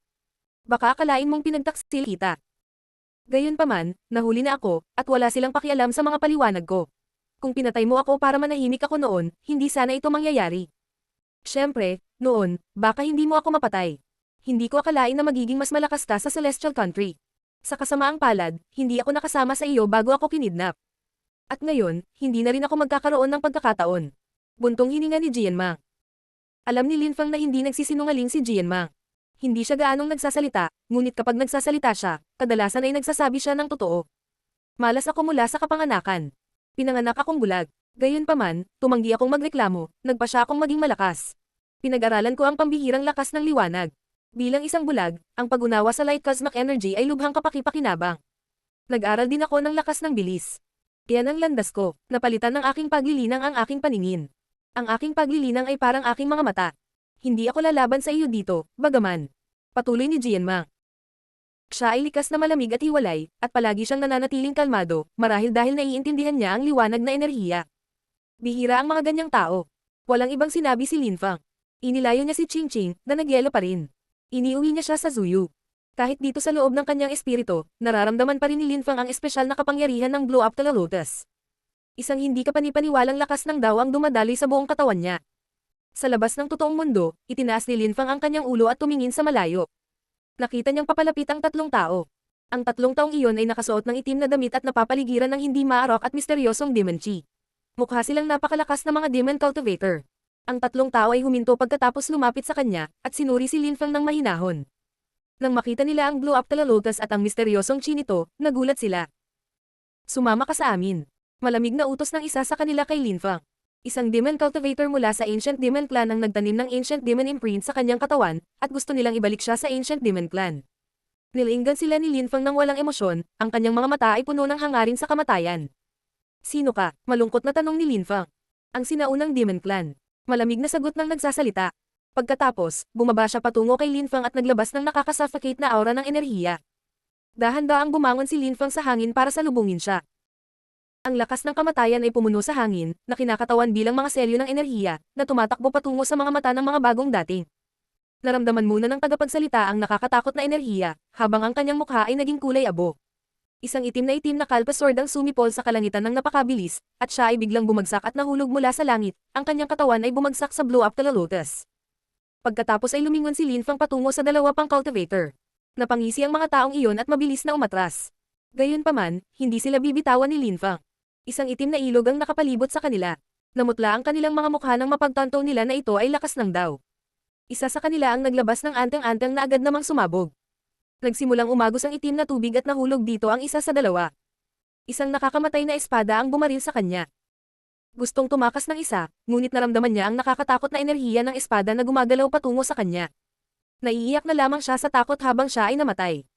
Baka akalain mong pinagtaksil kita. Gayunpaman, nahuli na ako, at wala silang pakialam sa mga paliwanag ko. Kung pinatay mo ako para manahimik ako noon, hindi sana ito mangyayari. Siyempre, noon, baka hindi mo ako mapatay. Hindi ko akalain na magiging mas malakas ka sa Celestial Country. Sa kasamaang palad, hindi ako nakasama sa iyo bago ako kinidnap. At ngayon, hindi na rin ako magkakaroon ng pagkakataon. Buntong hininga ni Jianmang. Alam ni Linfang na hindi nagsisinungaling si Jianmang. Hindi siya gaanong nagsasalita, ngunit kapag nagsasalita siya, kadalasan ay nagsasabi siya ng totoo. Malas ako mula sa kapanganakan. Pinanganak akong bulag. Gayunpaman, tumanggi akong magreklamo, nagpa siya akong maging malakas. Pinag-aralan ko ang pambihirang lakas ng liwanag. Bilang isang bulag, ang pag-unawa sa light cosmic energy ay lubhang kapaki-pakinabang. Nag-aral din ako ng lakas ng bilis. Yan ang landas ko, napalitan ng aking paglilinang ang aking paningin. Ang aking paglilinang ay parang aking mga mata. Hindi ako lalaban sa iyo dito, bagaman. Patuloy ni Jianma. Siya ay likas na malamig at hiwalay, at palagi siyang nananatiling kalmado, marahil dahil naiintindihan niya ang liwanag na enerhiya. Bihira ang mga ganyang tao. Walang ibang sinabi si Linfang. Inilayo niya si Qingqing, na nagyelo pa rin. Iniuwi niya siya sa Zuyu. Kahit dito sa loob ng kanyang espiritu, nararamdaman pa rin ni Linfang ang espesyal na kapangyarihan ng Blow Up to the Lotus. Isang hindi kapanipaniwalang lakas ng daw ang dumadaloy sa buong katawan niya. Sa labas ng totoong mundo, itinaas ni Linfang ang kanyang ulo at tumingin sa malayo. Nakita niyang papalapit ang tatlong tao. Ang tatlong taong iyon ay nakasuot ng itim na damit at napapaligiran ng hindi maarok at misteryosong demon chi. Mukha silang napakalakas na mga demon cultivator. Ang tatlong tao ay huminto pagkatapos lumapit sa kanya, at sinuri si Linfang ng mahinahon. Nang makita nila ang Blow Up to the Lotus at ang misteryosong chi nito, nagulat sila. Sumama ka sa amin. Malamig na utos ng isa sa kanila kay Linfang. Isang demon cultivator mula sa Ancient Demon Clan ang nagtanim ng Ancient Demon Imprint sa kanyang katawan, at gusto nilang ibalik siya sa Ancient Demon Clan. Nilinggan sila ni Linfang ng walang emosyon, ang kanyang mga mata ay puno ng hangarin sa kamatayan. Sino ka? Malungkot na tanong ni Linfang. Ang sinaunang Demon Clan. Malamig na sagot ng nagsasalita. Pagkatapos, bumaba siya patungo kay Linfang at naglabas ng nakakasuffocate na aura ng enerhiya. Dahan-daang bumangon si Linfang sa hangin para salubungin siya. Ang lakas ng kamatayan ay pumuno sa hangin, na kinakatawan bilang mga selyo ng enerhiya, na tumatakbo patungo sa mga mata ng mga bagong dating. Naramdaman muna ng tagapagsalita ang nakakatakot na enerhiya, habang ang kanyang mukha ay naging kulay abo. Isang itim na Kalpa Sword ang sumipol sa kalangitan ng napakabilis, at siya ay biglang bumagsak at nahulog mula sa langit, ang kanyang katawan ay bumagsak sa Blow Up to the Lotus. Pagkatapos ay lumingon si Linfang patungo sa dalawa pang cultivator. Napangisi ang mga taong iyon at mabilis na umatras. Gayunpaman, hindi sila bibitawan ni Linfang. Isang itim na ilog ang nakapalibot sa kanila. Namutla ang kanilang mga mukha nang mapagtanto nila na ito ay lakas ng daw. Isa sa kanila ang naglabas ng anteng-anteng na agad namang sumabog. Nagsimulang umagos ang itim na tubig at nahulog dito ang isa sa dalawa. Isang nakakamatay na espada ang bumaril sa kanya. Gustong tumakas ng isa, ngunit naramdaman niya ang nakakatakot na enerhiya ng espada na gumagalaw patungo sa kanya. Naiiyak na lamang siya sa takot habang siya ay namatay.